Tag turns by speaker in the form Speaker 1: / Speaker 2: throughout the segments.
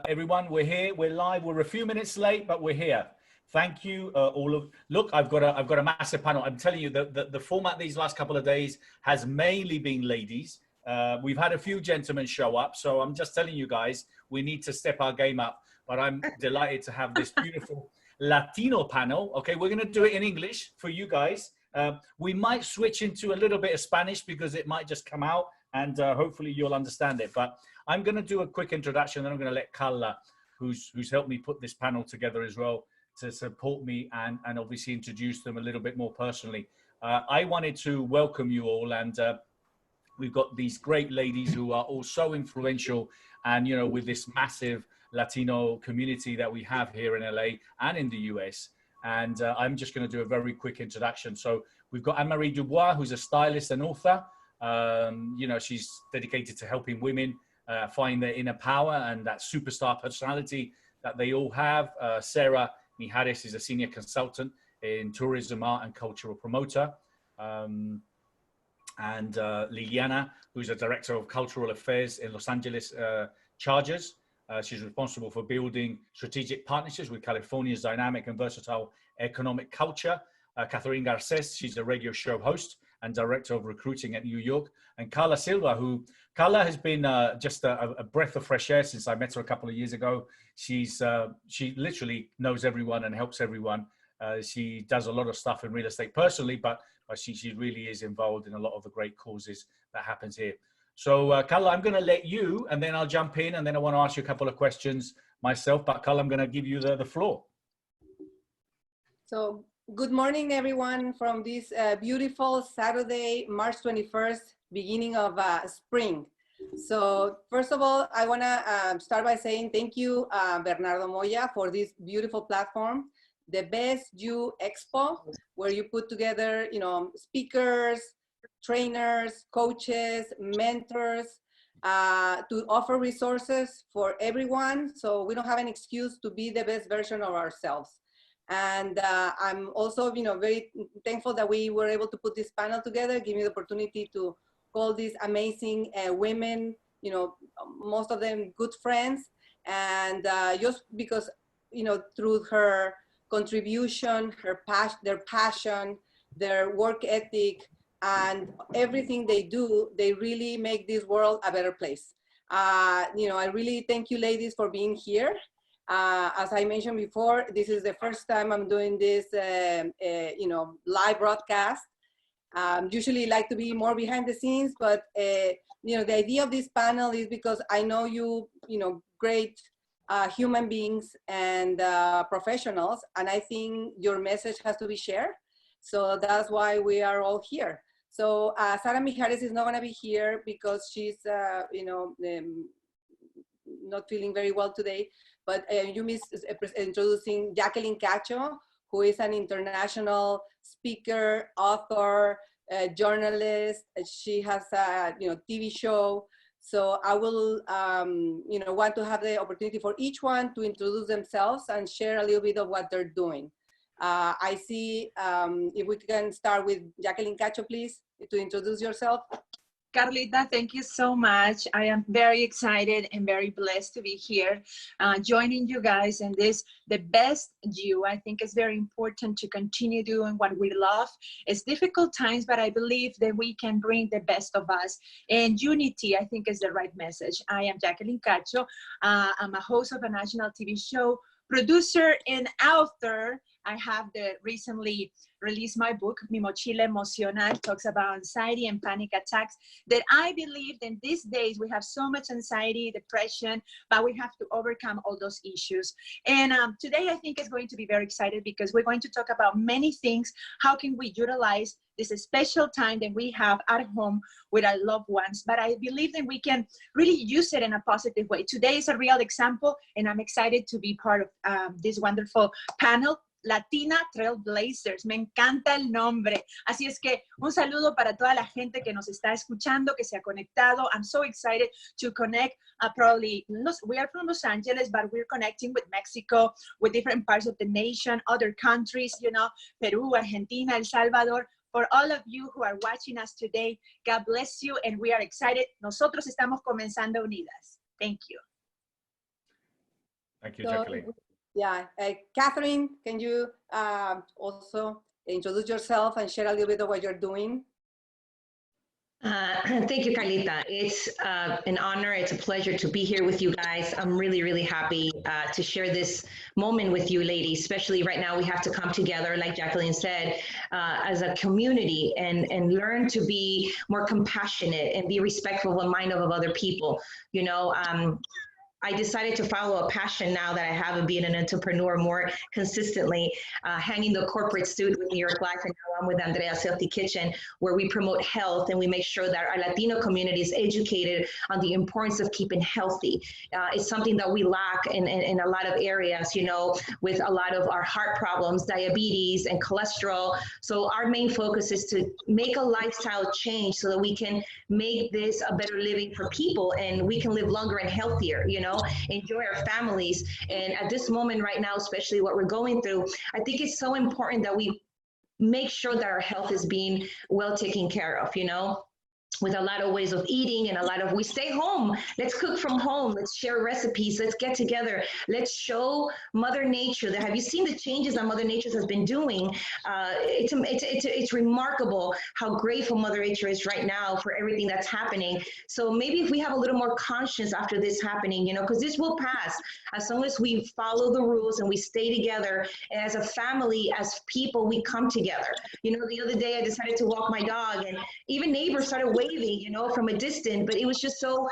Speaker 1: everyone. We're here. We're live. We're a few minutes late, but we're here. Thank you, all of. Look, I've got a massive panel. I'm telling you, the format these last couple of days has mainly been ladies. We've had a few gentlemen show up, so I'm just telling you guys, we need to step our game up. But I'm delighted to have this beautiful Latino panel. Okay, we're going to do it in English for you guys. We might switch into a little bit of Spanish because it might just come out, and hopefully you'll understand it. But I'm going to do a quick introduction, and I'm going to let Karla, who's helped me put this panel together as well, to support me and obviously introduce them a little bit more personally. I wanted to welcome you all, and we've got these great ladies who are all so influential, and you know, with this massive Latino community that we have here in LA and in the US. And I'm just going to do a very quick introduction. So we've got Anne-Marie Dubois, who's a stylist and author. You know, she's dedicated to helping women find their inner power and that superstar personality that they all have. Sarah Mijares is a senior consultant in tourism, art, and cultural promoter. And Liliana, who's a director of cultural affairs in Los Angeles Chargers. She's responsible for building strategic partnerships with California's dynamic and versatile economic culture. Catherine Garces, she's a radio show host and director of recruiting at New York. And Karla SIlva, Karla has been just a breath of fresh air since I met her a couple of years ago. She literally knows everyone and helps everyone. She does a lot of stuff in real estate personally, but she really is involved in a lot of the great causes that happens here. So Karla, I'm going to let you, and then I'll jump in, and then I want to ask you a couple of questions myself. But Karla, I'm going to give you the floor.
Speaker 2: So good morning, everyone, from this beautiful Saturday, March 21st, beginning of spring. So first of all, I want to start by saying thank you, Bernardo Moya, for this beautiful platform, the Best You Expo, where you put together, you know, speakers, trainers, coaches, mentors, to offer resources for everyone, so we don't have an excuse to be the best version of ourselves. And I'm also, you know, very thankful that we were able to put this panel together, give me the opportunity to call these amazing women, you know, most of them good friends, and just because, you know, through her contribution, their passion, their work ethic, and everything they do, they really make this world a better place. You know, I really thank you ladies for being here. As I mentioned before, this is the first time I'm doing this, you know, live broadcast. Usually like to be more behind the scenes, but you know, the idea of this panel is because I know you, you know, great human beings and professionals, and I think your message has to be shared. So that's why we are all here. So Sarah Mijares is not going to be here because she's, you know, not feeling very well today. But you miss introducing Jackeline Cacho, who is an international speaker, author, journalist. She has a, you know, TV show. So I will, you know, want to have the opportunity for each one to introduce themselves and share a little bit of what they're doing. I see, if we can start with Jackeline Cacho, please, to introduce yourself.
Speaker 3: Carlita, thank you so much. I am very excited and very blessed to be here, joining you guys in this, the best you. I think it's very important to continue doing what we love. It's difficult times, but I believe that we can bring the best of us. And unity, I think, is the right message. I am Jackeline Cacho. I'm a host of a national TV show, producer and author. I have recently released my book, Mi Mochila Emocional, talks about anxiety and panic attacks, that I believe in these days we have so much anxiety, depression, but we have to overcome all those issues. And today I think is going to be very excited because we're going to talk about many things. How can we utilize this special time that we have at home with our loved ones? But I believe that we can really use it in a positive way. Today is a real example, and I'm excited to be part of this wonderful panel. Latina Trailblazers, me encanta el nombre. Así es que un saludo para toda la gente que nos está escuchando, que se ha conectado. I'm so excited to connect. We are from Los Angeles, but we're connecting with Mexico, with different parts of the nation, other countries, you know, Peru, Argentina, El Salvador. For all of you who are watching us today, God bless you, and we are excited. Nosotros estamos comenzando unidas. Thank you.
Speaker 1: Thank you,
Speaker 2: So,
Speaker 1: Jackeline.
Speaker 2: yeah, Catherine, can you also introduce yourself and share a little bit of what you're doing?
Speaker 4: Thank you, Carlita. It's an honor. It's a pleasure to be here with you guys. I'm really, really happy to share this moment with you ladies, especially right now we have to come together, like Jackeline said, as a community and learn to be more compassionate and be respectful and mindful of other people. You know, I decided to follow a passion now that I have of being an entrepreneur more consistently, hanging the corporate suit with New York Life, and now I'm with Andrea's Healthy Kitchen, where we promote health and we make sure that our Latino community is educated on the importance of keeping healthy. It's something that we lack in a lot of areas, you know, with a lot of our heart problems, diabetes and cholesterol. So our main focus is to make a lifestyle change so that we can make this a better living for people and we can live longer and healthier, you know, enjoy our families. And at this moment right now, especially what we're going through, I think it's so important that we make sure that our health is being well taken care of, you know, with a lot of ways of eating and a lot of, we stay home, let's cook from home, let's share recipes, let's get together, let's show Mother Nature that, have you seen the changes that Mother Nature has been doing? It's remarkable how grateful Mother Nature is right now for everything that's happening. So maybe if we have a little more conscience after this happening, you know, because this will pass, as long as we follow the rules and we stay together as a family, as people, we come together. You know, the other day I decided to walk my dog and even neighbors started waving, you know, from a distance, but it was just so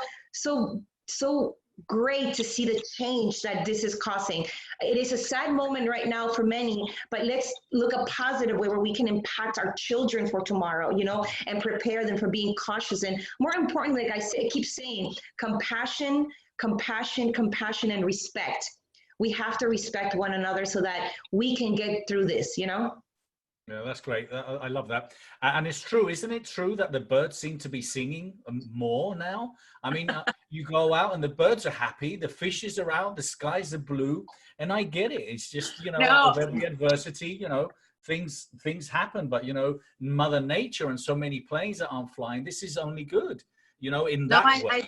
Speaker 4: great to see the change that this is causing. It is a sad moment right now for many, but let's look a positive way where we can impact our children for tomorrow, you know, and prepare them for being cautious. And more importantly, like I keep saying, compassion, compassion, compassion, and respect. We have to respect one another so that we can get through this, you know?
Speaker 1: Yeah, that's great. I love that. And it's true, isn't it true that the birds seem to be singing more now? I mean, you go out and the birds are happy, the fishes are out, the skies are blue, and I get it. It's just, you know, out of every adversity, you know, things happen. But, you know, Mother Nature and so many planes that aren't flying, this is only good, you know, in that way.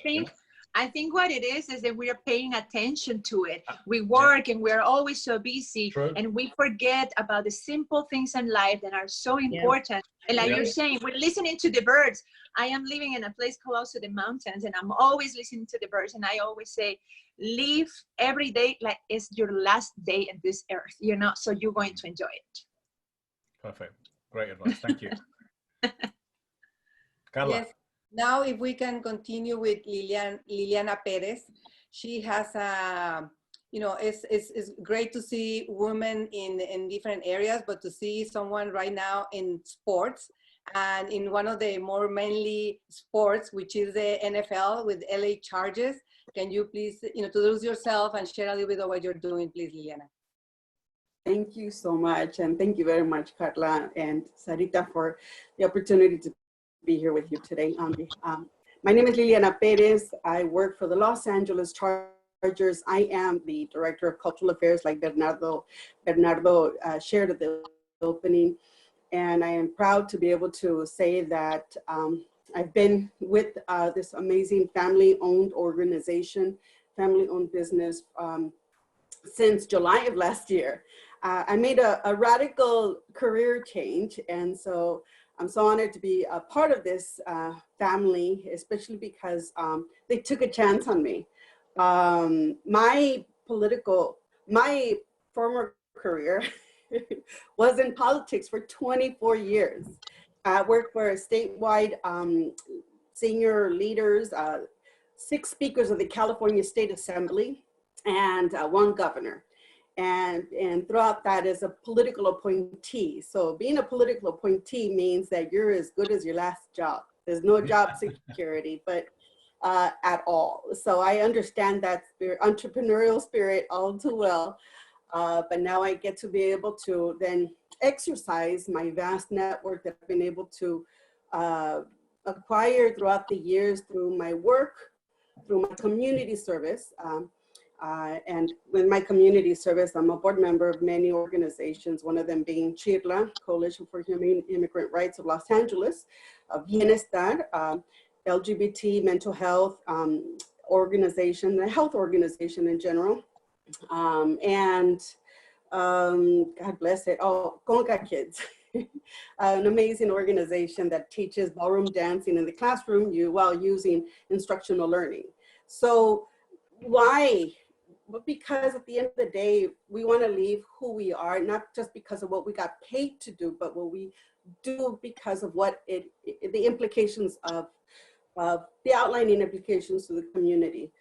Speaker 3: I think what it is that we are paying attention to it. We work and we're always so busy.
Speaker 1: True.
Speaker 3: And we forget about the simple things in life that are so important. And like you're saying, we're listening to the birds. I am living in a place close to the mountains and I'm always listening to the birds. And I always say, live every day like it's your last day on this earth, you know, so you're going to enjoy it.
Speaker 1: Perfect. Great advice. Thank you. Karla.
Speaker 2: Yes. Now, if we can continue with Liliana Perez, she has you know, it's great to see women in different areas, but to see someone right now in sports and in one of the more manly sports, which is the NFL with LA Chargers. Can you please, you know, introduce yourself and share a little bit of what you're doing, please, Liliana?
Speaker 5: Thank you so much. And thank you very much, Karla and Sarita, for the opportunity to be here with you today. My name is Liliana Perez. I work for the Los Angeles Chargers. I am the Director of Cultural Affairs, like Bernardo shared at the opening. And I am proud to be able to say that I've been with this amazing family-owned organization, family-owned business since July of last year. I made a radical career change, and so I'm so honored to be a part of this family, especially because they took a chance on me. My former career was in politics for 24 years. I worked for statewide senior leaders, 6 speakers of the California State Assembly, and 1 governor. And throughout that is a political appointee. So being a political appointee means that you're as good as your last job. There's no job security, but at all. So I understand that entrepreneurial spirit all too well. But now I get to be able to then exercise my vast network that I've been able to acquire throughout the years through my work, through my community service. And with my community service, I'm a board member of many organizations, one of them being CHIRLA, Coalition for Humane Immigrant Rights of Los Angeles, Bienestar, LGBT mental health organization, the health organization in general. God bless it. Oh, Conga Kids, an amazing organization that teaches ballroom dancing in the classroom while using instructional learning. So why? But because at the end of the day, we want to leave who we are, not just because of what we got paid to do, but what we do because of what the implications of the outlining implications to the community.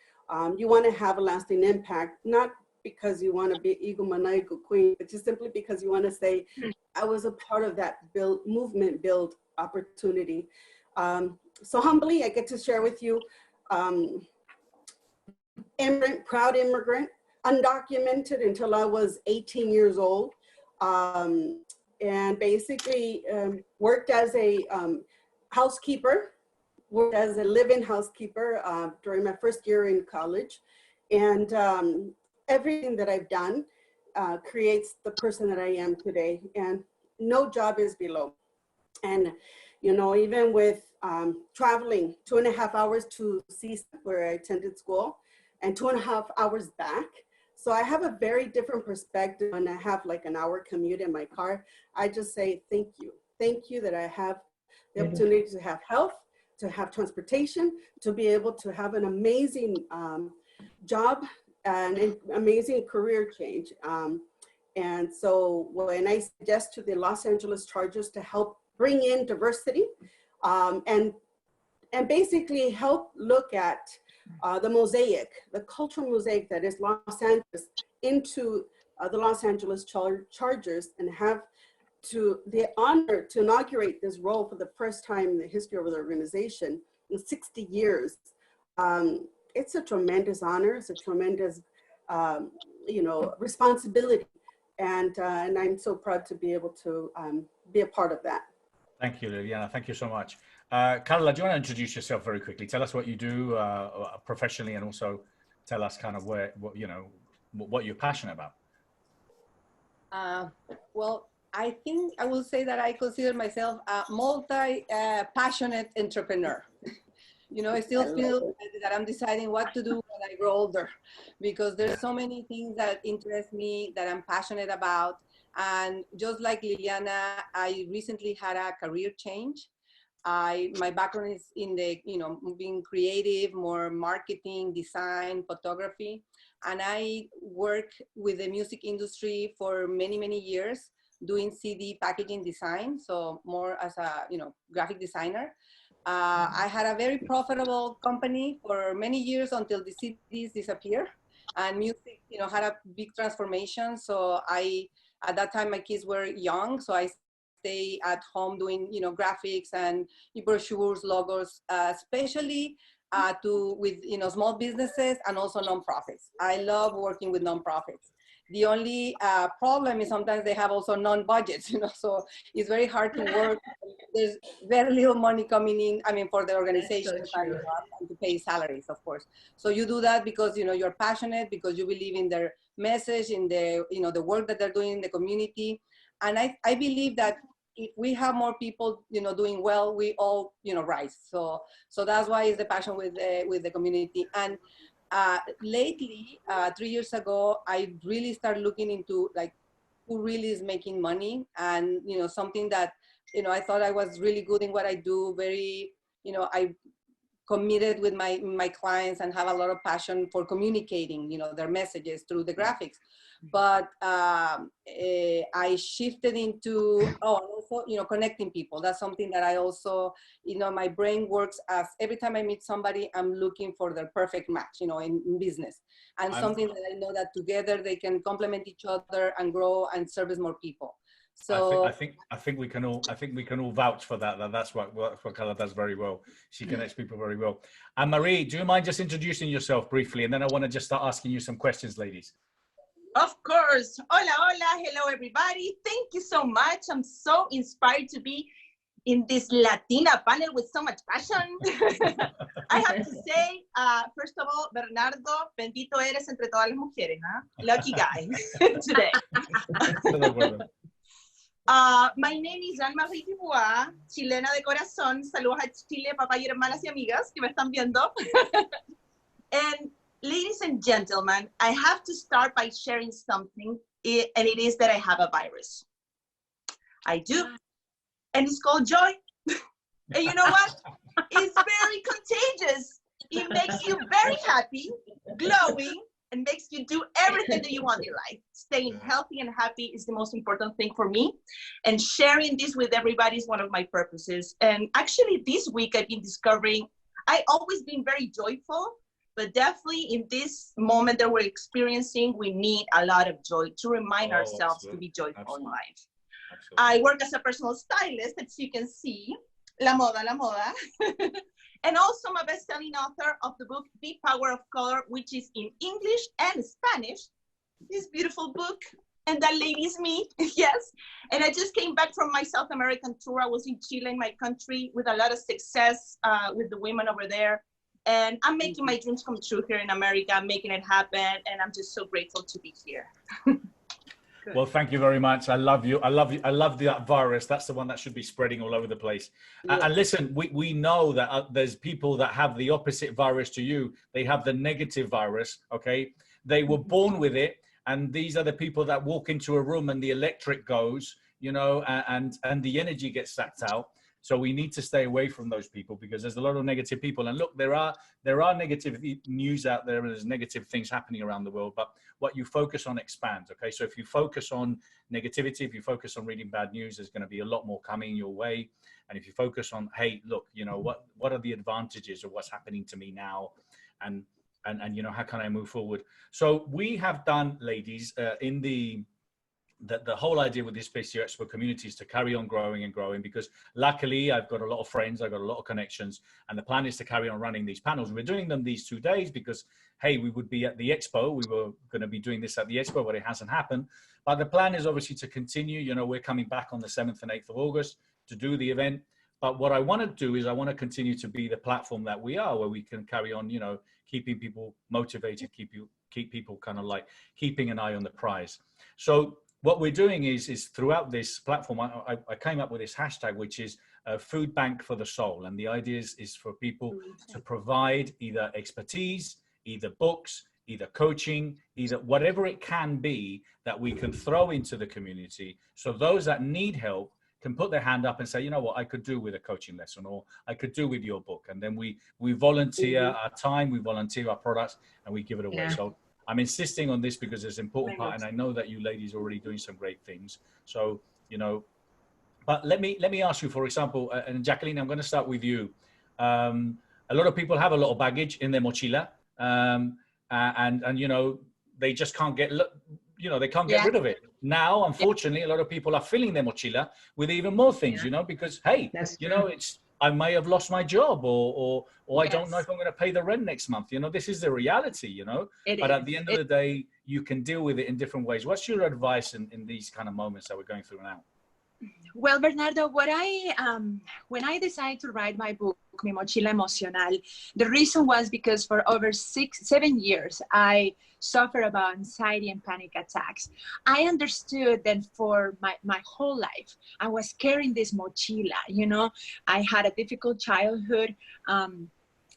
Speaker 5: You want to have a lasting impact, not because you want to be egomaniacal queen, but just simply because you want to say, I was a part of that movement build opportunity. So humbly, I get to share with you, proud immigrant, undocumented until I was 18 years old. And basically worked as a housekeeper, worked as a live-in housekeeper during my first year in college. And everything that I've done creates the person that I am today. And no job is below. And, you know, even with traveling 2.5 hours to CSUN, where I attended school, and 2.5 hours back. So I have a very different perspective when I have like an hour commute in my car. I just say, thank you. Thank you that I have the opportunity to have health, to have transportation, to be able to have an amazing job and an amazing career change. And so when I suggest to the Los Angeles Chargers to help bring in diversity and basically help look at the mosaic, the cultural mosaic that is Los Angeles into the Los Angeles Chargers, and have the honor to inaugurate this role for the first time in the history of the organization in 60 years. It's a tremendous honor. It's a tremendous, you know, responsibility. And I'm so proud to be able to be a part of that.
Speaker 1: Thank you, Liliana. Thank you so much. Karla, do you want to introduce yourself very quickly? Tell us what you do professionally, and also tell us kind of what you're passionate about.
Speaker 2: Well, I think I will say that I consider myself a multi-passionate entrepreneur. You know, I still feel that I'm deciding what to do when I grow older, because there's so many things that interest me, that I'm passionate about. And just like Liliana, I recently had a career change. My background is in the, you know, being creative, more marketing, design, photography. And I work with the music industry for many, many years, doing CD packaging design. So more as a, you know, graphic designer. I had a very profitable company for many years until the CDs disappeared, and music, you know, had a big transformation. So at that time, my kids were young, so I stay at home doing, you know, graphics and brochures, logos, especially with, you know, small businesses and also nonprofits. I love working with nonprofits. The only problem is sometimes they have also non-budgets, you know, so it's very hard to work. There's very little money coming in, I mean, for the organization and to pay salaries, of course. So you do that because, you know, you're passionate, because you believe in their message, in the, you know, the work that they're doing in the community. And I believe that if we have more people, you know, doing well, we all, you know, rise. So that's why it's the passion with the community. And lately, 3 years ago, I really started looking into like who really is making money, and, you know, something that, you know, I thought I was really good in what I do, very, you know, I committed with my clients and have a lot of passion for communicating, you know, their messages through the graphics. But I shifted into, also, you know, connecting people. That's something that I also, you know, my brain works as every time I meet somebody, I'm looking for the perfect match, you know, in business. And something that I know that together they can complement each other and grow and service more people. So
Speaker 1: I think we can all vouch for that. That's what Karla does very well. She connects people very well. And Marie, do you mind just introducing yourself briefly, and then I want to just start asking you some questions, ladies.
Speaker 6: Of course. Hola, hola. Hello, everybody. Thank you so much. I'm so inspired to be in this Latina panel with so much passion. I have to say, first of all, Bernardo, bendito eres entre todas las mujeres, huh? Lucky guy today. My name is Anne-Marie Dubois, chilena de corazón. Saludos a Chile, papá y hermanas y amigas que me están viendo. And Ladies and gentlemen, I have to start by sharing something, and it is that I have a virus. I do, and it's called joy. And you know what? It's very contagious. It makes you very happy, glowing, and makes you do everything that you want in life. Staying healthy and happy is the most important thing for me. And sharing this with everybody is one of my purposes. And actually this week I've been discovering, I've always been very joyful, but definitely in this moment that we're experiencing, we need a lot of joy to remind ourselves to be joyful in life. I work as a personal stylist, as you can see, la moda. And also I'm a best-selling author of the book, The Power of Color, which is in English and Spanish. This beautiful book. And that lady is me, yes. And I just came back from my South American tour. I was in Chile, in my country, with a lot of success with the women over there. And I'm making my dreams come true here in America. I'm making it happen. And I'm just so grateful to be here.
Speaker 1: Well, thank you very much. I love you. I love you. I love that virus. That's the one that should be spreading all over the place. Yeah. And listen, we know that there's people that have the opposite virus to you. They have the negative virus, okay? They were born with it. And these are the people that walk into a room and the electric goes, you know, and the energy gets sapped out. So we need to stay away from those people because there's a lot of negative people. And look, there are negative news out there and there's negative things happening around the world, but what you focus on expands, okay? So if you focus on negativity, if you focus on reading bad news, there's going to be a lot more coming your way. And if you focus on, hey, look, you know, what are the advantages of what's happening to me now? And you know, how can I move forward? So we have done, ladies, in the whole idea with this Space Expo community is to carry on growing and growing, because luckily I've got a lot of friends, I've got a lot of connections, and the plan is to carry on running these panels. We're doing them these 2 days because, hey, we would be at the expo. We were going to be doing this at the expo, but it hasn't happened. But the plan is obviously to continue. You know, we're coming back on the 7th and 8th of August to do the event. But what I want to do is I want to continue to be the platform that we are, where we can carry on, you know, keeping people motivated, keep people kind of like keeping an eye on the prize. So what we're doing is throughout this platform, I came up with this hashtag, which is Food Bank for the Soul. And the idea is for people to provide either expertise, either books, either coaching, either whatever it can be that we can throw into the community. So those that need help can put their hand up and say, you know what, I could do with a coaching lesson, or I could do with your book. And then we volunteer our time, we volunteer our products, and we give it away. Yeah. So I'm insisting on this because it's an important part, and I know that you ladies are already doing some great things. So, you know, but let me ask you, for example, and Jackeline, I'm going to start with you. A lot of people have a lot of baggage in their mochila, and you know, they just can't get, you know, they can't get rid of it. Now, unfortunately, a lot of people are filling their mochila with even more things, you know, because, hey, you know, I may have lost my job, or I don't know if I'm going to pay the rent next month. You know, this is the reality, you know, but at the end of the day, you can deal with it in different ways. What's your advice in these kind of moments that we're going through now?
Speaker 3: Well, Bernardo, when I decided to write my book, Mi Mochila Emocional, the reason was because for over 7 years, I suffered about anxiety and panic attacks. I understood that for my whole life, I was carrying this mochila, you know. I had a difficult childhood.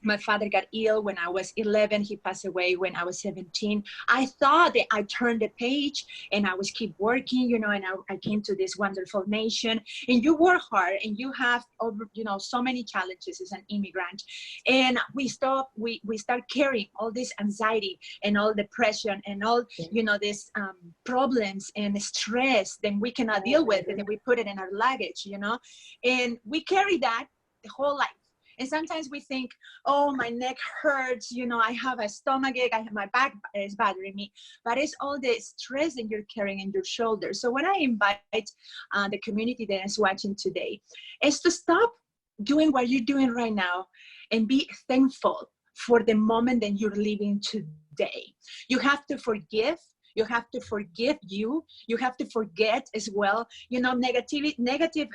Speaker 3: My father got ill when I was 11. He passed away when I was 17. I thought that I turned the page and I was keep working, you know, and I came to this wonderful nation. And you work hard and you have, you know, so many challenges as an immigrant. And we start carrying all this anxiety and all depression and all, you know, these problems and stress that we cannot deal with, and then we put it in our luggage, you know, and we carry that the whole life. And sometimes we think, oh, my neck hurts, you know, I have a stomachache, my back is bothering me. But it's all the stress that you're carrying in your shoulders. So when I invite the community that is watching today, is to stop doing what you're doing right now and be thankful for the moment that you're living today. You have to forgive. You have to forgive you. You have to forget as well. You know, negative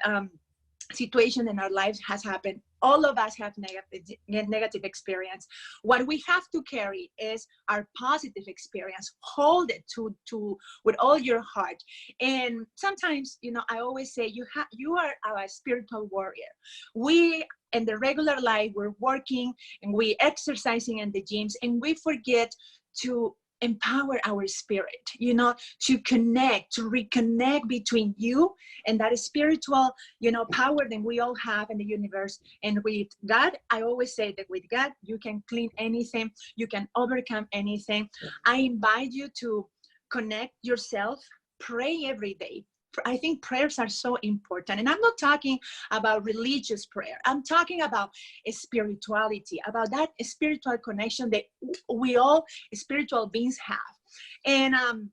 Speaker 3: situation in our lives has happened. All of us have negative experience. What we have to carry is our positive experience. Hold it to with all your heart. And sometimes, you know, I always say you are our spiritual warrior. We in the regular life, we're working and we exercising in the gyms, and we forget to empower our spirit, you know, to connect, to reconnect between you and that spiritual, you know, power that we all have in the universe. And with God, I always say that with God, you can clean anything, you can overcome anything. I invite you to connect yourself, pray every day. I think prayers are so important. And I'm not talking about religious prayer. I'm talking about spirituality, about that spiritual connection that we all spiritual beings have. And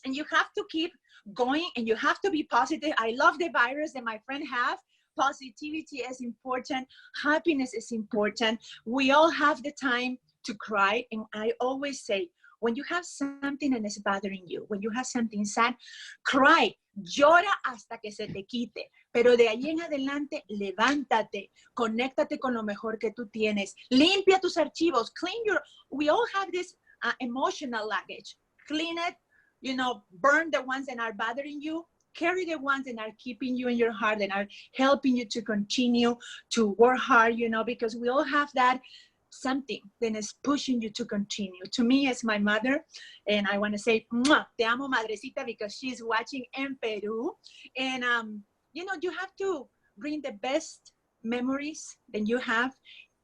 Speaker 3: you have to keep going, and you have to be positive. I love the virus that my friend have. Positivity is important. Happiness is important. We all have the time to cry. And I always say, when you have something that is bothering you, when you have something sad, cry, llora hasta que se te quite. Pero de ahí en adelante, levántate, conéctate con lo mejor que tú tienes. Limpia tus archivos, we all have this emotional luggage. Clean it, you know, burn the ones that are bothering you. Carry the ones that are keeping you in your heart and are helping you to continue to work hard, you know, because we all have that something that is pushing you to continue. To me, it's my mother, and I want to say, Mwah, te amo, madrecita, because she's watching in Peru. And, you know, you have to bring the best memories that you have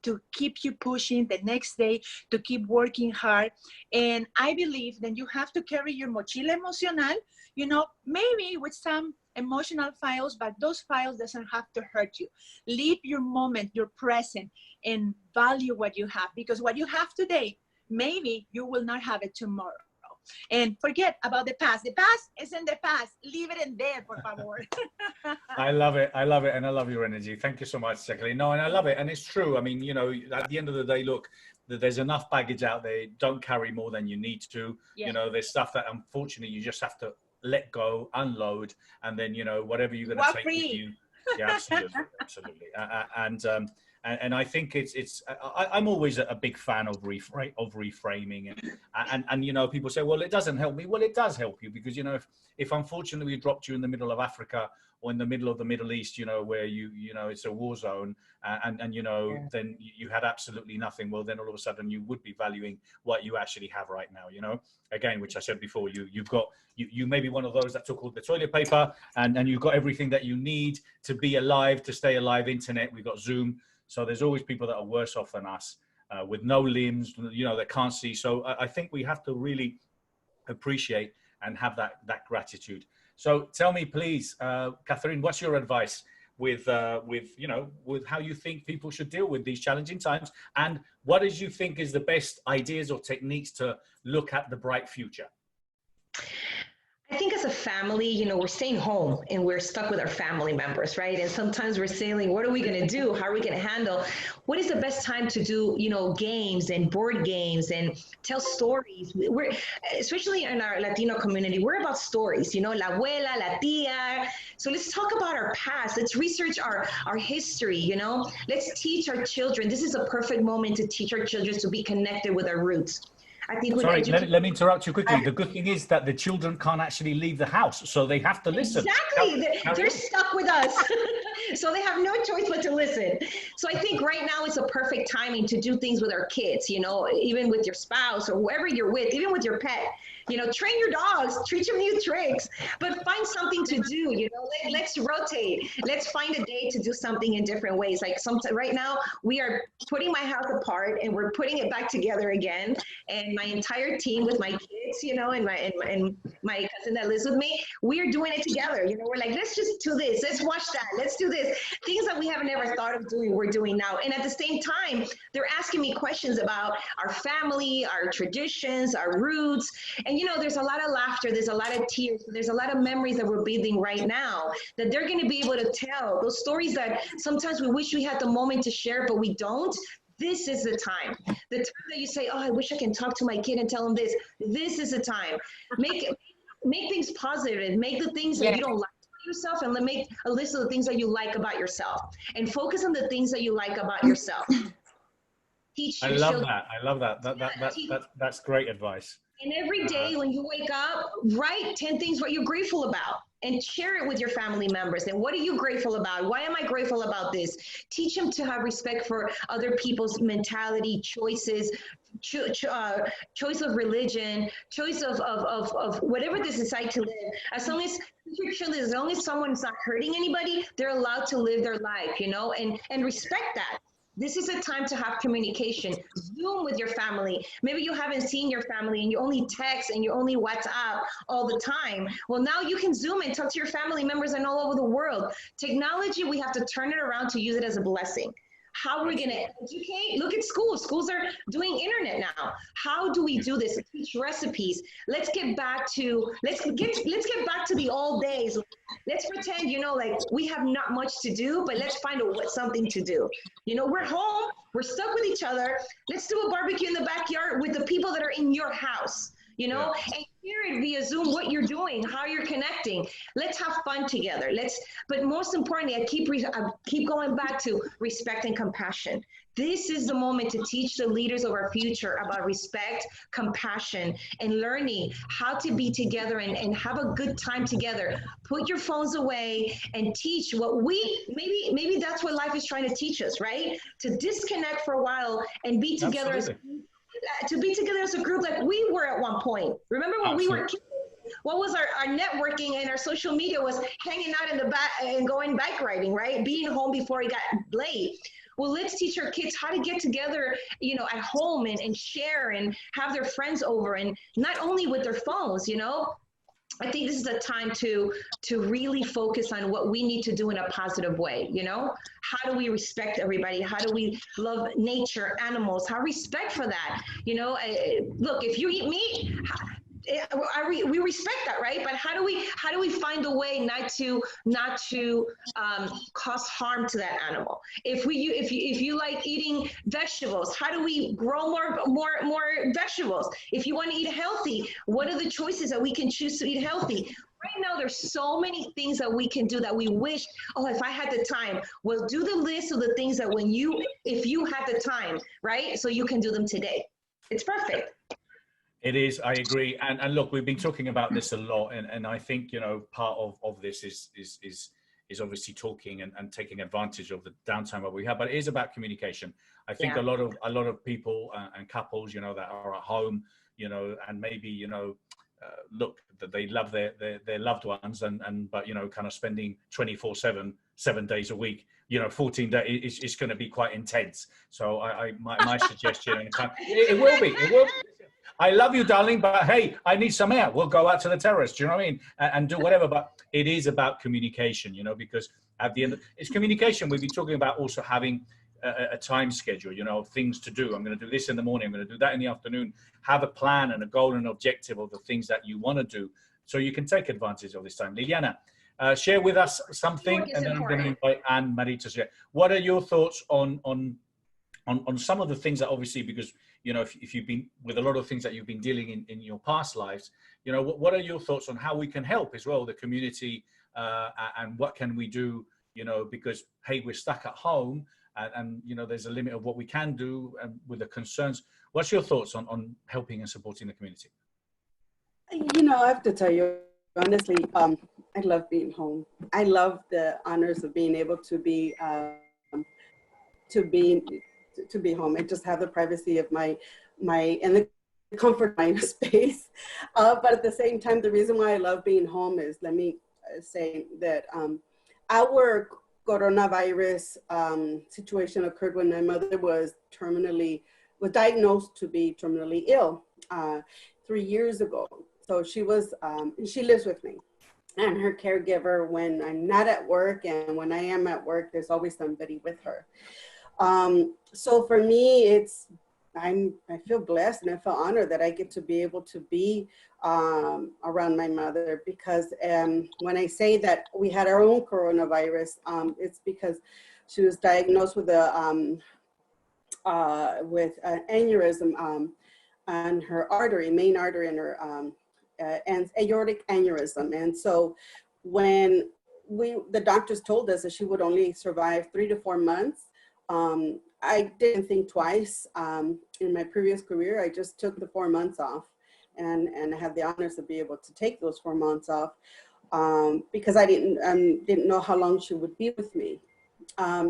Speaker 3: to keep you pushing the next day, to keep working hard. And I believe that you have to carry your mochila emocional, you know, maybe with some emotional files, but those files doesn't have to hurt you. Live your moment, your present, and value what you have, because what you have today, maybe you will not have it tomorrow. And forget about the past. The past is in the past. Leave it in there, por favor.
Speaker 1: I love it. I love it. And I love your energy. Thank you so much, Jackeline. No, and I love it. And it's true. I mean, you know, at the end of the day, look, there's enough baggage out there. Don't carry more than you need to. Yeah. You know, there's stuff that unfortunately you just have to let go, unload, and then, you know, whatever you're going to take with you. Yeah, absolutely. Absolutely. And I think I'm always a big fan of reframing, and you know, people say, well, it doesn't help me. Well, it does help you, because, you know, if unfortunately we dropped you in the middle of Africa or in the middle of the Middle East, you know, where you know, it's a war zone, and you know, yeah, then you had absolutely nothing. Well, then all of a sudden you would be valuing what you actually have right now, you know, again, which I said before, you may be one of those that took all the toilet paper and you've got everything that you need to be alive, to stay alive. Internet, we've got Zoom. So there's always people that are worse off than us, with no limbs, you know, that can't see. So I think we have to really appreciate and have that gratitude. So tell me, please, Catherine, what's your advice with you know, with how you think people should deal with these challenging times, and what did you think is the best ideas or techniques to look at the bright future?
Speaker 4: I think as a family, you know, we're staying home and we're stuck with our family members, right? And sometimes we're saying, what are we going to do? How are we going to handle? What is the best time to do, you know, games and board games and tell stories? We're, especially in our Latino community, we're about stories, you know, la abuela, la tía. So let's talk about our past. Let's research our history, you know. Let's teach our children. This is a perfect moment to teach our children to be connected with our roots. I think
Speaker 1: sorry, let me interrupt you quickly. The good thing is that the children can't actually leave the house, so they have to listen.
Speaker 4: Exactly. They're stuck with us. So they have no choice but to listen. So I think right now it's a perfect timing to do things with our kids, you know, even with your spouse or whoever you're with, even with your pet. You know, train your dogs, teach them new tricks, but find something to do, you know, let's rotate. Let's find a day to do something in different ways. Like right now we are putting my house apart and we're putting it back together again. And my entire team with my kids, you know, and my cousin that lives with me, we are doing it together. You know, we're like, let's just do this. Let's watch that. Let's do this. Things that we have never thought of doing, we're doing now. And at the same time, they're asking me questions about our family, our traditions, our roots. And, you know, there's a lot of laughter, there's a lot of tears, there's a lot of memories that we're breathing right now that they're going to be able to tell. Those stories that sometimes we wish we had the moment to share, but we don't. This is the time. The time that you say, oh, I wish I can talk to my kid and tell him this. This is the time. Make things positive. Make the things that you don't like yourself and make a list of the things that you like about yourself and focus on the things that you like about yourself. Teach your children.
Speaker 1: I love that. That's great advice.
Speaker 4: And every day when you wake up, write 10 things what you're grateful about and share it with your family members. And what are you grateful about? Why am I grateful about this? Teach them to have respect for other people's mentality, choices, choice of religion, choice of whatever they decide to live. As long as your children, as long as someone's not hurting anybody, they're allowed to live their life, you know, and respect that. This is a time to have communication. Zoom with your family. Maybe you haven't seen your family and you only text and you only WhatsApp all the time. Well, now you can Zoom and talk to your family members and all over the world. Technology, we have to turn it around to use it as a blessing. How are we going to educate? Look at schools. Schools are doing internet now. How do we do this? Teach recipes. Let's get back to the old days. Let's pretend, you know, like we have not much to do, but let's find something to do. You know, we're home. We're stuck with each other. Let's do a barbecue in the backyard with the people that are in your house. You know, and hear it via Zoom, what you're doing, how you're connecting. Let's have fun together. But most importantly, I keep going back to respect and compassion. This is the moment to teach the leaders of our future about respect, compassion, and learning how to be together and have a good time together. Put your phones away and teach what maybe that's what life is trying to teach us, right? To disconnect for a while and be together as a group like we were at one point. Remember when we were kids? What was our networking and our social media was hanging out in the back and going bike riding, right? Being home before it got late. Well, let's teach our kids how to get together, you know, at home and share and have their friends over, and not only with their phones, you know. I think this is a time to really focus on what we need to do in a positive way, you know? How do we respect everybody? How do we love nature, animals? How respect for that? You know, look, if you eat meat, we respect that, right? But how do we find a way not to cause harm to that animal? If you like eating vegetables, how do we grow more vegetables? If you want to eat healthy, what are the choices that we can choose to eat healthy? Right now, there's so many things that we can do that we wish, oh, if I had the time. Well, do the list of the things that if you had the time, right? So you can do them today. It's perfect.
Speaker 1: It is, I agree. And look, we've been talking about this a lot, and I think, you know, part of this is obviously talking and taking advantage of the downtime that we have, but it is about communication. I think a lot of people and couples, you know, that are at home, you know, and maybe, you know, look, that they love their loved ones, but, you know, kind of spending 24/7, 7 days a week, you know, 14 days is going to be quite intense. So my suggestion, it will be. I love you, darling, but hey, I need some air. We'll go out to the terrace, do you know what I mean? And do whatever, but it is about communication, you know, because at the end, it's communication. We've been talking about also having a time schedule, you know, things to do. I'm going to do this in the morning. I'm going to do that in the afternoon. Have a plan and a goal and objective of the things that you want to do, so you can take advantage of this time. Liliana, share with us something, and then I'm going to invite Anne Marie to share. What are your thoughts on some of the things that obviously, because, you know, if you've been with a lot of things that you've been dealing in your past lives, you know, what are your thoughts on how we can help as well, the community, and what can we do, you know, because, hey, we're stuck at home and you know, there's a limit of what we can do with the concerns. What's your thoughts on helping and supporting the community?
Speaker 5: You know, I have to tell you, honestly, I love being home. I love the honors of being able to be home and just have the privacy of my and the comfort of my space. But at the same time, the reason why I love being home is, let me say that our coronavirus situation occurred when my mother was diagnosed to be terminally ill 3 years ago. So she lives with me, and her caregiver when I'm not at work, and when I am at work, there's always somebody with her. So for me, I feel blessed and I feel honored that I get to be able to be around my mother, because when I say that we had our own coronavirus, it's because she was diagnosed with an aneurysm on her artery, main artery in her, and aortic aneurysm. And so when the doctors told us that she would only survive 3 to 4 months. I didn't think twice. In my previous career, I just took the 4 months off, and I had the honors to be able to take those 4 months off because I didn't know how long she would be with me.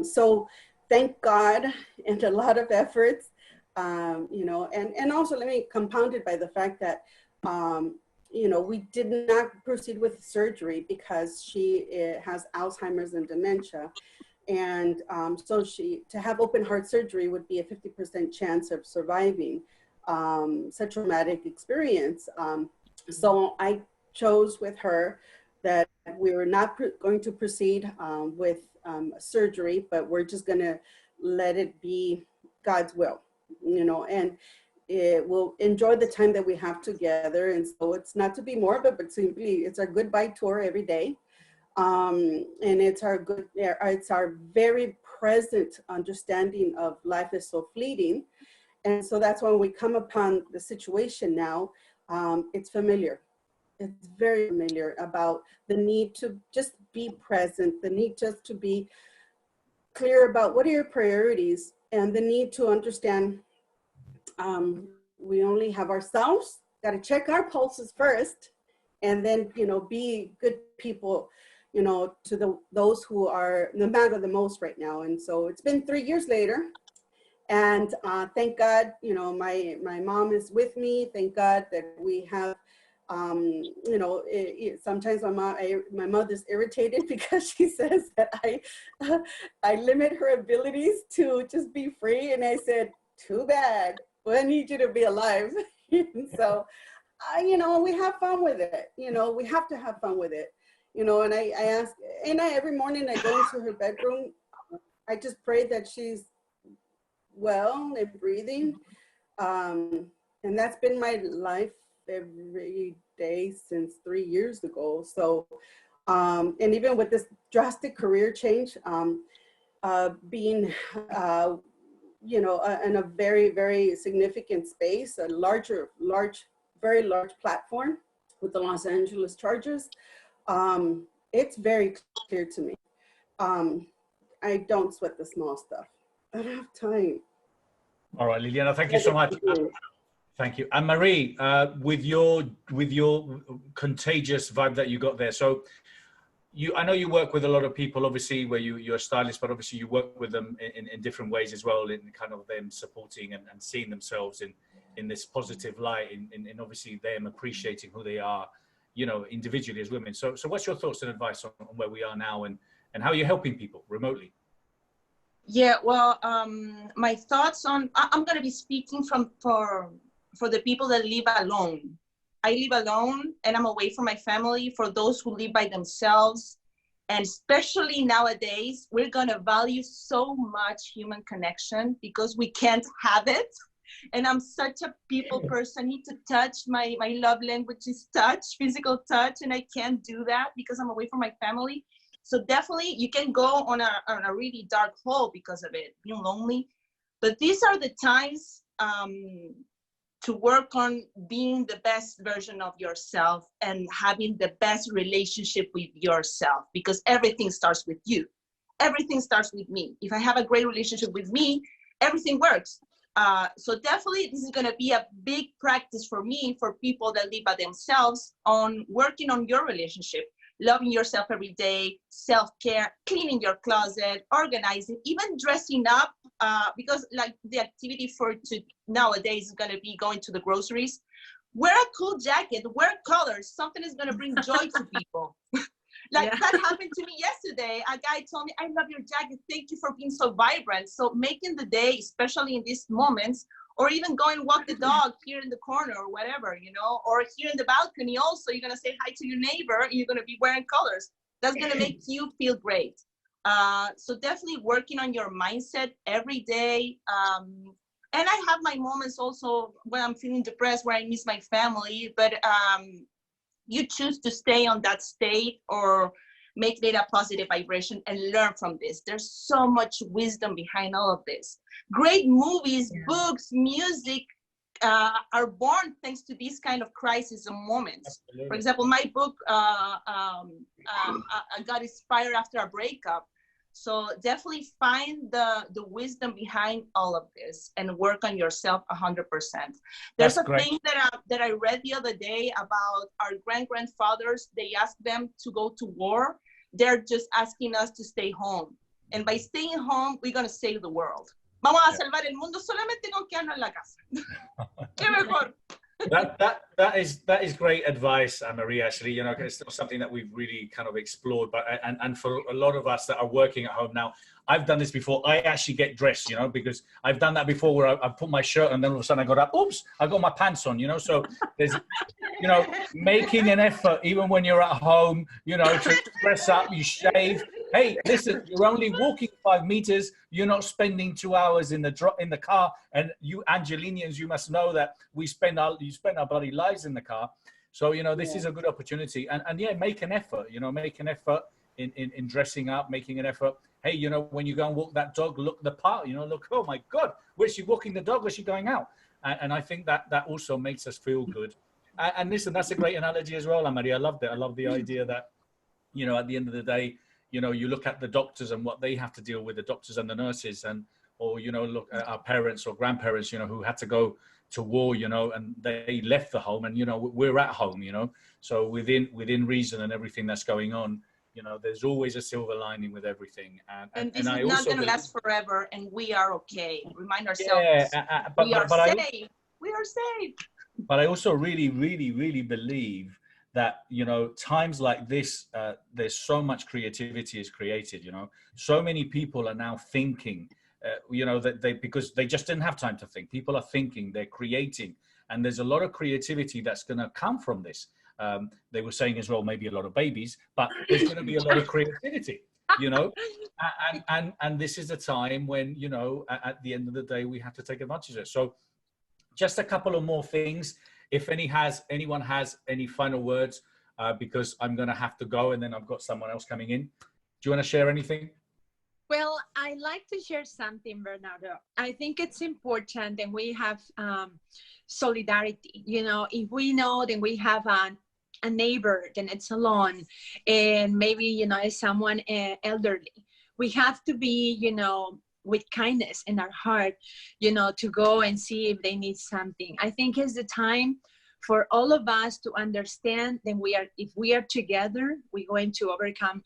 Speaker 5: So thank God, and a lot of efforts, you know, and also let me compound it by the fact that, you know, we did not proceed with surgery because she has Alzheimer's and dementia. And so to have open heart surgery would be a 50% chance of surviving such a traumatic experience. So I chose with her that we were not going to proceed with surgery, but we're just gonna let it be God's will, you know, and we'll enjoy the time that we have together. And so it's not to be morbid, but simply it's our goodbye tour every day. And it's our very present understanding of life is so fleeting. And so that's when we come upon the situation now, it's familiar. It's very familiar about the need to just be present, the need just to be clear about what are your priorities, and the need to understand we only have ourselves, got to check our pulses first, and then, you know, be good people, you know, to those who are the matter the most right now. And so it's been 3 years later, and thank God, you know, my mom is with me. Thank God that we have, you know, sometimes my mother's irritated because she says that I limit her abilities to just be free. And I said, too bad, well, I need you to be alive. So, you know, we have fun with it. You know, we have to have fun with it. You know, and I ask, and every morning I go into her bedroom, I just pray that she's well and breathing. And that's been my life every day since 3 years ago. So, and even with this drastic career change, being, you know, in a very, very significant space, a very large platform with the Los Angeles Chargers, it's very clear to me. I don't sweat the small stuff. I don't have time.
Speaker 1: All right, Liliana, thank you so much. Thank you. And Marie, with your contagious vibe that you got there. So I know you work with a lot of people, obviously, where you're a stylist, but obviously you work with them in different ways as well, in kind of them supporting and seeing themselves in this positive light, in obviously them appreciating who they are, you know, individually as women. So what's your thoughts and advice on where we are now and how you're helping people remotely?
Speaker 6: Yeah, well, my thoughts on, I'm going to be speaking for the people that live alone. I live alone and I'm away from my family. For those who live by themselves, and especially nowadays, we're going to value so much human connection because we can't have it. And I'm such a people person. I need to touch. My love language is touch, physical touch, and I can't do that because I'm away from my family. So definitely you can go on a really dark hole because of it, being lonely. But these are the times to work on being the best version of yourself and having the best relationship with yourself, because everything starts with you. Everything starts with me. If I have a great relationship with me, everything works. So definitely this is going to be a big practice for me, for people that live by themselves, on working on your relationship, loving yourself every day, self-care, cleaning your closet, organizing, even dressing up, because like the activity for nowadays is going to be going to the groceries. Wear a cool jacket, wear colors, something is going to bring joy to people. Like that happened to me yesterday. A guy told me, I love your jacket. Thank you for being so vibrant. So making the day, especially in these moments, or even go and walk the dog here in the corner or whatever, you know, or here in the balcony also, you're going to say hi to your neighbor and you're going to be wearing colors. That's going to make you feel great. So definitely working on your mindset every day. And I have my moments also when I'm feeling depressed, where I miss my family, but you choose to stay on that state or make it a positive vibration and learn from this. There's so much wisdom behind all of this. Great movies, books, music, are born thanks to these kind of crisis and moments.
Speaker 1: Absolutely.
Speaker 6: For example, my book, I got inspired after a breakup. So definitely find the wisdom behind all of this and work on yourself 100%. There's a thing that I read the other day about our grandfathers. They asked them to go to war. They're just asking us to stay home. And by staying home, we're going to save the world. Vamos a salvar el mundo solamente con quedarnos en la casa. Qué mejor.
Speaker 1: That is great advice, Maria. Actually, you know, it's not something that we've really kind of explored. But and for a lot of us that are working at home now, I've done this before. I actually get dressed, you know, because I've done that before, where I put my shirt and then all of a sudden I got up. Oops, I got my pants on, you know. So there's, you know, making an effort even when you're at home, you know, to dress up. You shave. Hey, listen, you're only walking 5 meters. You're not spending 2 hours in the car. And you Angelinians, you must know that you spend our bloody lives in the car. So, you know, this is a good opportunity. And yeah, make an effort, you know, make an effort in dressing up, making an effort. Hey, you know, when you go and walk that dog, look the part, you know, look, oh my God, where's she walking the dog? Where's she going out? And I think that also makes us feel good. And listen, that's a great analogy as well, Maria. I loved it. I love the idea that, you know, at the end of the day, you know, you look at the doctors and what they have to deal with, the doctors and the nurses, or, you know, look at our parents or grandparents, you know, who had to go to war, you know, and they left the home, and, you know, we're at home, you know, so within reason and everything that's going on, you know, there's always a silver lining with everything.
Speaker 6: And this is not going to last forever, and we are okay. Remind ourselves, we are safe. We are safe.
Speaker 1: But I also really, really, really believe that, you know, times like this, there's so much creativity is created, you know, so many people are now thinking, you know, that because they just didn't have time to think. People are thinking, they're creating, and there's a lot of creativity that's going to come from this. They were saying as well, maybe a lot of babies, but there's going to be a lot of creativity, you know, and this is a time when, you know, at the end of the day, we have to take advantage of it. So just a couple of more things. If anyone has any final words, because I'm going to have to go, and then I've got someone else coming in. Do you want to share anything?
Speaker 3: Well, I like to share something, Bernardo. I think it's important that we have solidarity. You know, if we know that we have a neighbor, then it's alone, and maybe, you know, it's someone elderly, we have to be, you know, with kindness in our heart, you know, to go and see if they need something. I think it's the time for all of us to understand that if we are together, we're going to overcome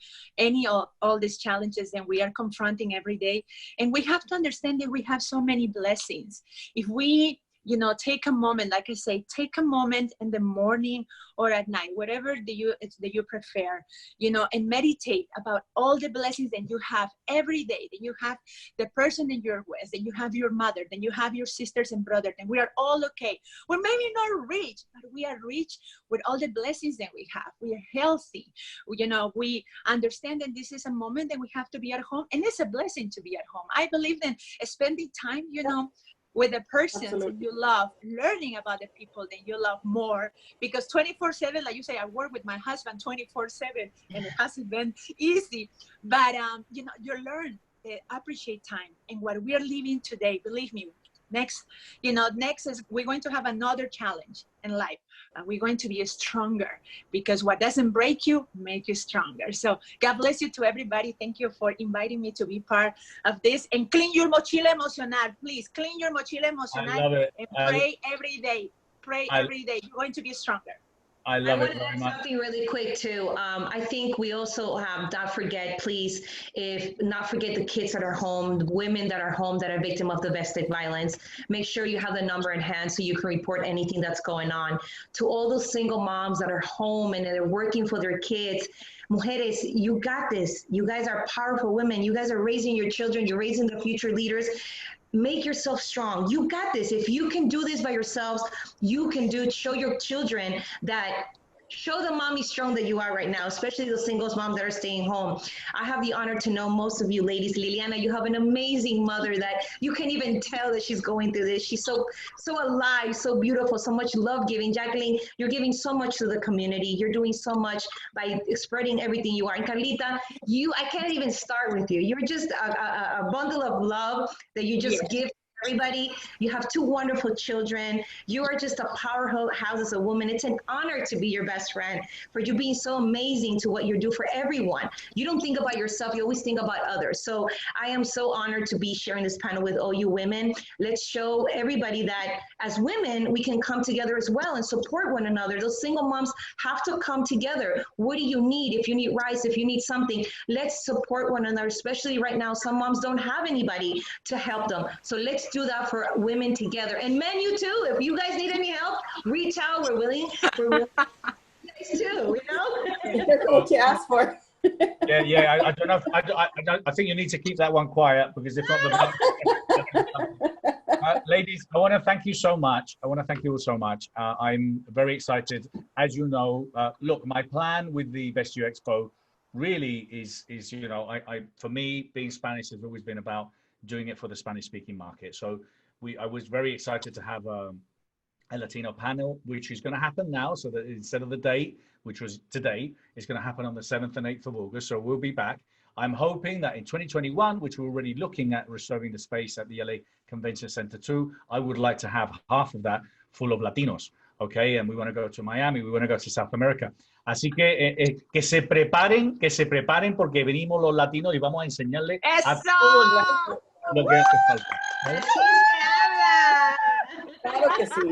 Speaker 3: all these challenges that we are confronting every day. And we have to understand that we have so many blessings. If we, you know, take a moment, like I say, take a moment in the morning or at night, whatever that you prefer, you know, and meditate about all the blessings that you have every day, that you have the person that you're with, that you have your mother, then you have your sisters and brothers, and we are all okay. We're maybe not rich, but we are rich with all the blessings that we have. We are healthy. You know, we understand that this is a moment that we have to be at home, and it's a blessing to be at home. I believe in spending time, you know, with the persons that you love, learning about the people that you love more, because 24/7, like you say, I work with my husband 24/7, and it hasn't been easy, but you know, you learn to appreciate time. And what we are living today, believe me, next is we're going to have another challenge in life. We're going to be stronger, because what doesn't break you make you stronger. So God bless you to everybody. Thank you for inviting me to be part of this. And clean your mochila emocional, please. Clean your mochila emocional.
Speaker 1: I love it.
Speaker 3: And pray every day. Pray every day. You're going to be stronger.
Speaker 1: I love it very much.
Speaker 4: Something really quick too. I think we also have, not forget the kids that are home, the women that are home that are victim of domestic violence. Make sure you have the number in hand so you can report anything that's going on. To all those single moms that are home and they're working for their kids, mujeres, you got this. You guys are powerful women. You guys are raising your children. You're raising the future leaders. Make yourself strong. You got this. If you can do this by yourselves, you can do it. Show your children that, show the mommy strong that you are right now, especially the singles moms that are staying home. I have the honor to know most of you ladies. Liliana, you have an amazing mother that you can't even tell that she's going through this. She's so alive, so beautiful, so much love giving. Jackeline, you're giving so much to the community. You're doing so much by spreading everything you are. And Carlita, I can't even start with you. You're just a bundle of love that you just give everybody. You have two wonderful children. You are just a powerhouse as a woman. It's an honor to be your best friend, for you being so amazing to what you do for everyone. You don't think about yourself, you always think about others. So I am so honored to be sharing this panel with all you women. Let's show everybody that as women, we can come together as well and support one another. Those single moms have to come together. What do you need? If you need rice, if you need something, let's support one another, especially right now. Some moms don't have anybody to help them. So let's do that for women together. And men, you too. If you guys need any help, reach out. We're willing. We're willing. Guys too, you know?
Speaker 5: That's what you asked for.
Speaker 1: Yeah. I don't know. I think you need to keep that one quiet, because if not, ladies, I want to thank you so much. I want to thank you all so much. I'm very excited. As you know, look, my plan with the Best You Expo really is you know, for me, being Spanish has always been about doing it for the Spanish speaking market. So I was very excited to have a Latino panel, which is going to happen now. So that instead of the date, which was today, it's going to happen on the 7th and 8th of August. So we'll be back. I'm hoping that in 2021, which we're already looking at reserving the space at the LA Convention Center too, I would like to have half of that full of Latinos. Okay, and we want to go to Miami, we want to go to South America. Así que se preparen porque venimos los latinos y vamos a enseñarle a todos lo que hace falta. ¿Vale?
Speaker 5: Claro que sí.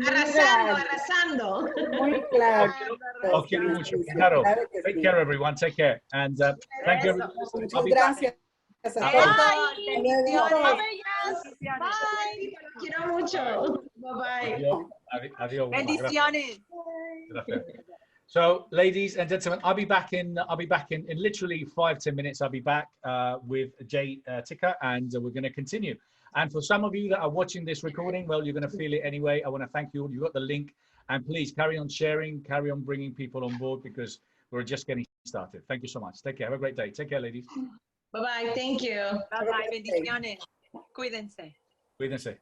Speaker 4: Arrasando.
Speaker 5: Muy claro.
Speaker 1: Os quiero mucho. Claro. Take care, everyone. Take care. And thank you.
Speaker 5: Muchas gracias.
Speaker 4: Quiero mucho. Bye-bye.
Speaker 1: Adiós.
Speaker 3: Bendiciones.
Speaker 1: Gracias. So, ladies and gentlemen, I'll be back in literally 5-10 minutes. I'll be back with Jay Ticker, and we're going to continue. And for some of you that are watching this recording, well, you're going to feel it anyway. I want to thank you all. You got the link, and please carry on sharing, carry on bringing people on board, because we're just getting started. Thank you so much. Take care. Have a great day. Take care, ladies.
Speaker 4: Bye-bye. Thank you.
Speaker 3: Bye-bye. Bendiciones. Cuídense.
Speaker 1: Cuídense.